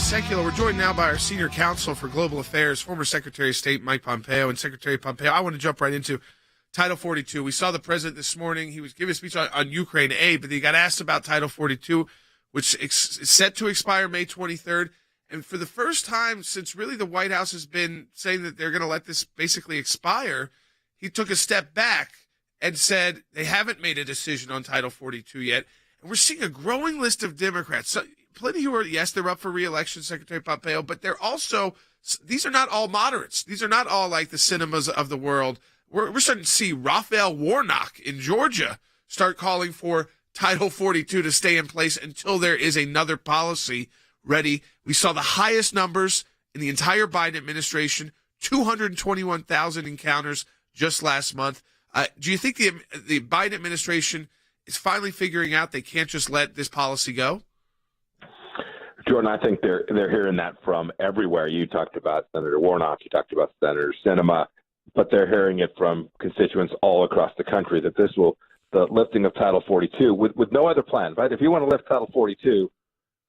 Sekulow. We're joined now by our senior counsel for global affairs, former Secretary of State Mike Pompeo. And Secretary Pompeo, I want to jump right into Title 42. We saw the president this morning. He was giving a speech on Ukraine aid, but he got asked about Title 42, which is set to expire May 23rd. And for the first time since really the White House has been saying that they're going to let this basically expire, he took a step back and said they haven't made a decision on Title 42 yet. And we're seeing a growing list of Democrats. So, plenty who are, yes, they're up for re-election, Secretary Pompeo, but they're also, these are not all moderates. These are not all like the cinemas of the world. We're starting to see Raphael Warnock in Georgia start calling for Title 42 to stay in place until there is another policy ready. We saw the highest numbers in the entire Biden administration, 221,000 encounters just last month. Do you think the Biden administration is finally figuring out they can't just let this policy go? Jordan, I think they're hearing that from everywhere. You talked about Senator Warnock, you talked about Senator Sinema, but they're hearing it from constituents all across the country that this will, the lifting of Title 42 with no other plan, right? If you want to lift Title 42,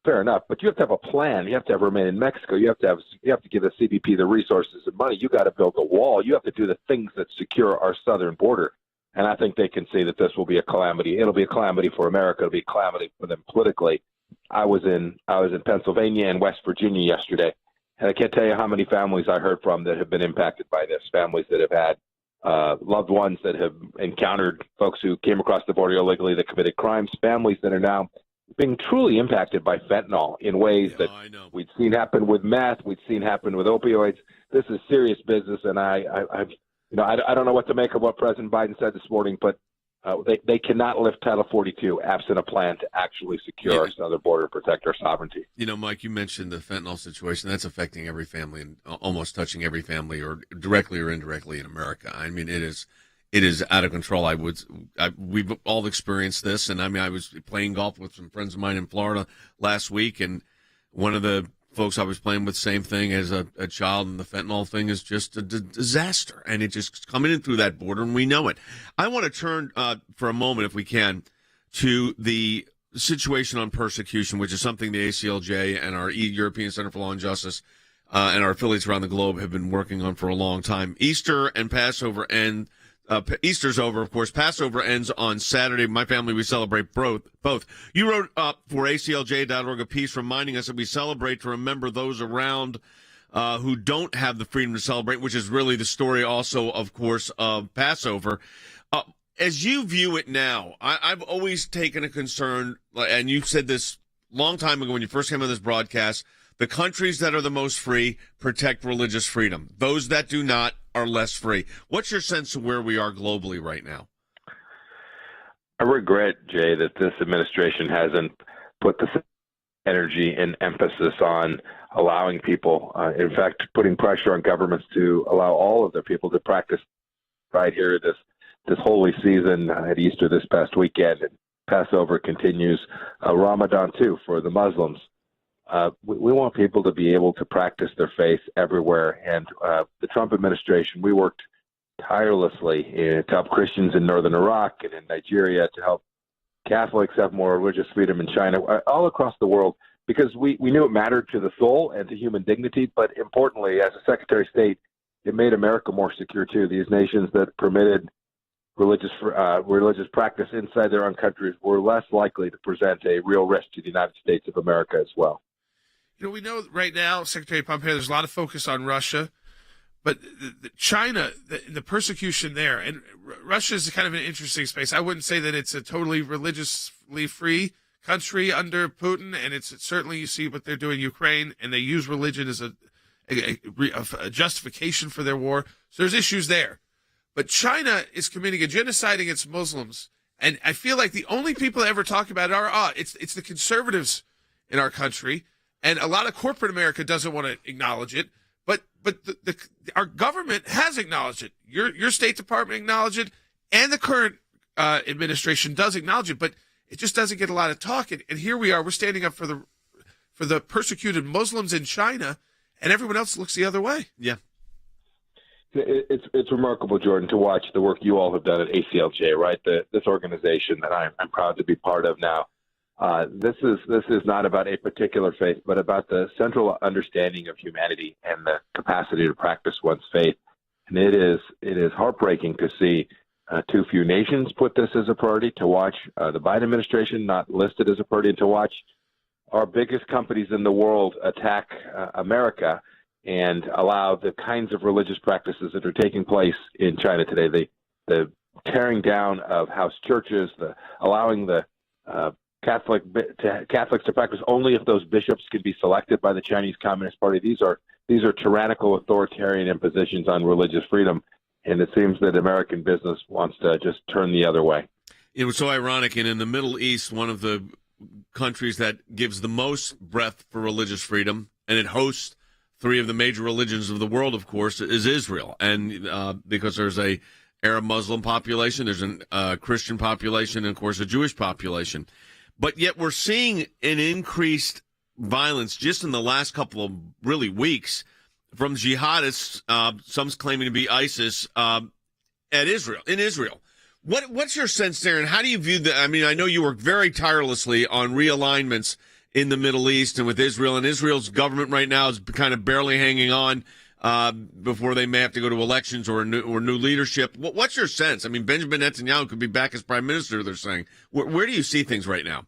fair enough, but you have to have a plan. You have to have remain in Mexico. You have to give the CBP the resources and money. You got to build a wall. You have to do the things that secure our southern border. And I think they can see that this will be a calamity. It'll be a calamity for America. It'll be a calamity for them politically. I was in Pennsylvania and West Virginia yesterday, and I can't tell you how many families I heard from that have been impacted by this. Families that have had loved ones that have encountered folks who came across the border illegally that committed crimes. Families that are now being truly impacted by fentanyl in ways that we'd seen happen with meth, we'd seen happen with opioids. This is serious business, and I don't know what to make of what President Biden said this morning, but they cannot lift Title 42 absent a plan to actually secure our southern border and protect our sovereignty. You know, Mike, you mentioned the fentanyl situation. That's affecting every family and almost touching every family, or directly or indirectly in America. I mean, it is out of control. We've all experienced this, and I mean, I was playing golf with some friends of mine in Florida last week, and one of the folks I was playing with, same thing as a child, and the fentanyl thing is just a disaster, and it just coming in through that border, and we know it. I want to turn for a moment, if we can, to the situation on persecution, which is something the ACLJ and our European Center for Law and Justice and our affiliates around the globe have been working on for a long time. Easter and Passover end. Easter's over, of course. Passover ends on Saturday. My family, we celebrate both. You wrote for ACLJ.org a piece reminding us that we celebrate to remember those around who don't have the freedom to celebrate, which is really the story also, of course, of Passover. As you view it now, I've always taken a concern, and you said this long time ago when you first came on this broadcast, the countries that are the most free protect religious freedom. Those that do not are less free. What's your sense of where we are globally right now? I regret, Jay, that this administration hasn't put the energy and emphasis on allowing people, in fact, putting pressure on governments to allow all of their people to practice right here this holy season at Easter this past weekend. And Passover continues, Ramadan too for the Muslims. We want people to be able to practice their faith everywhere. And the Trump administration, we worked tirelessly to help Christians in northern Iraq and in Nigeria, to help Catholics have more religious freedom in China, all across the world, because we knew it mattered to the soul and to human dignity. But importantly, as a Secretary of State, it made America more secure too. These nations that permitted religious practice inside their own countries were less likely to present a real risk to the United States of America as well. You know, we know right now, Secretary Pompeo, there's a lot of focus on Russia, but China, the persecution there, and Russia is kind of an interesting space. I wouldn't say that it's a totally religiously free country under Putin, and it's certainly, you see what they're doing in Ukraine, and they use religion as a justification for their war. So there's issues there. But China is committing a genocide against Muslims, and I feel like the only people that ever talk about it are it's the conservatives in our country. And a lot of corporate America doesn't want to acknowledge it, but our government has acknowledged it. Your State Department acknowledged it, and the current administration does acknowledge it, but it just doesn't get a lot of talk. And here we are, we're standing up for the persecuted Muslims in China, and everyone else looks the other way. Yeah. It's remarkable, Jordan, to watch the work you all have done at ACLJ, right? This organization that I'm proud to be part of now. This is not about a particular faith, but about the central understanding of humanity and the capacity to practice one's faith. And it is heartbreaking to see too few nations put this as a priority, to watch the Biden administration not listed as a priority, and to watch our biggest companies in the world attack America and allow the kinds of religious practices that are taking place in China today, the tearing down of house churches, the allowing the Catholics to practice only if those bishops can be selected by the Chinese Communist Party. These are tyrannical, authoritarian impositions on religious freedom, and it seems that American business wants to just turn the other way. It was so ironic, and in the Middle East, one of the countries that gives the most breadth for religious freedom, and it hosts three of the major religions of the world, of course, is Israel. And because there's a Arab Muslim population, there's a Christian population, and, of course, a Jewish population. But yet we're seeing an increased violence just in the last couple of really weeks from jihadists, some claiming to be ISIS, in Israel. What's your sense there, and how do you view that? I mean, I know you work very tirelessly on realignments in the Middle East and with Israel, and Israel's government right now is kind of barely hanging on before they may have to go to elections or new leadership. What's your sense? I mean, Benjamin Netanyahu could be back as prime minister, they're saying. Where do you see things right now?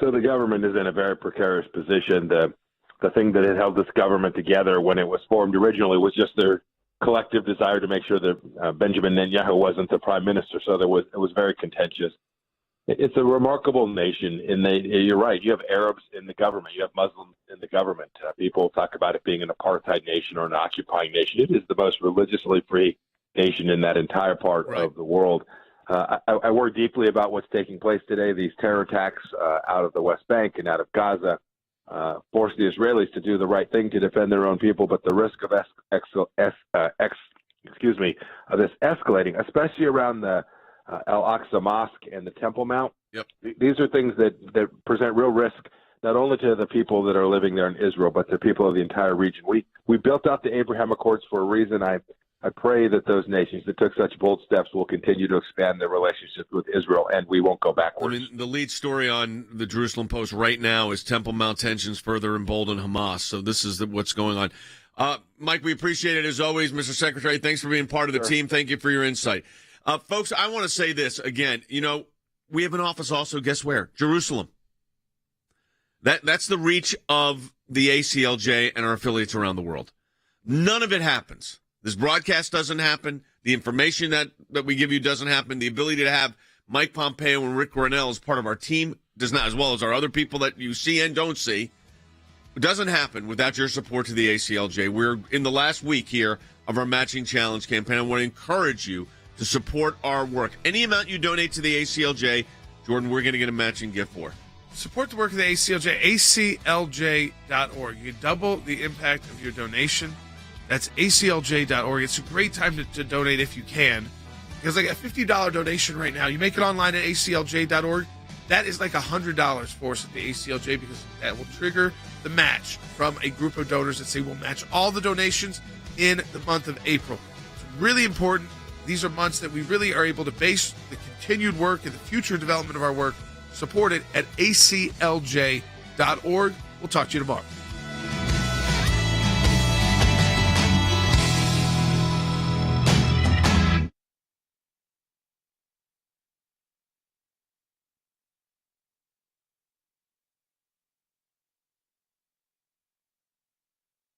So the government is in a very precarious position. The thing that had held this government together when it was formed originally was just their collective desire to make sure that Benjamin Netanyahu wasn't the prime minister. So it was very contentious. It's a remarkable nation. You're right. You have Arabs in the government. You have Muslims in the government. People talk about it being an apartheid nation or an occupying nation. It is the most religiously free nation in that entire part of the world. I worry deeply about what's taking place today. These terror attacks out of the West Bank and out of Gaza force the Israelis to do the right thing to defend their own people, but the risk of this escalating, especially around the Al-Aqsa Mosque and the Temple Mount. Yep. These are things that present real risk not only to the people that are living there in Israel, but to people of the entire region. We built out the Abraham Accords for a reason. I pray that those nations that took such bold steps will continue to expand their relationships with Israel, and we won't go backwards. I mean, the lead story on the Jerusalem Post right now is Temple Mount tensions further embolden Hamas. So this is what's going on. Mike, we appreciate it as always, Mr. Secretary. Thanks for being part of the team. Thank you for your insight. Folks, I want to say this again. You know, we have an office also, guess where? Jerusalem. That's the reach of the ACLJ and our affiliates around the world. None of it happens. This broadcast doesn't happen. The information that we give you doesn't happen. The ability to have Mike Pompeo and Rick Grenell as part of our team does not, as well as our other people that you see and don't see. It doesn't happen without your support to the ACLJ. We're in the last week here of our Matching Challenge campaign. I want to encourage you to support our work. Any amount you donate to the ACLJ, Jordan, we're going to get a matching gift for. Support the work of the ACLJ, aclj.org. You double the impact of your donation. That's aclj.org. It's a great time to donate if you can, because like a $50 donation right now, you make it online at aclj.org, that is like $100 for us at the ACLJ, because that will trigger the match from a group of donors that say we'll match all the donations in the month of April. It's really important. These are months that we really are able to base the continued work and the future development of our work. Support it at aclj.org. We'll talk to you tomorrow.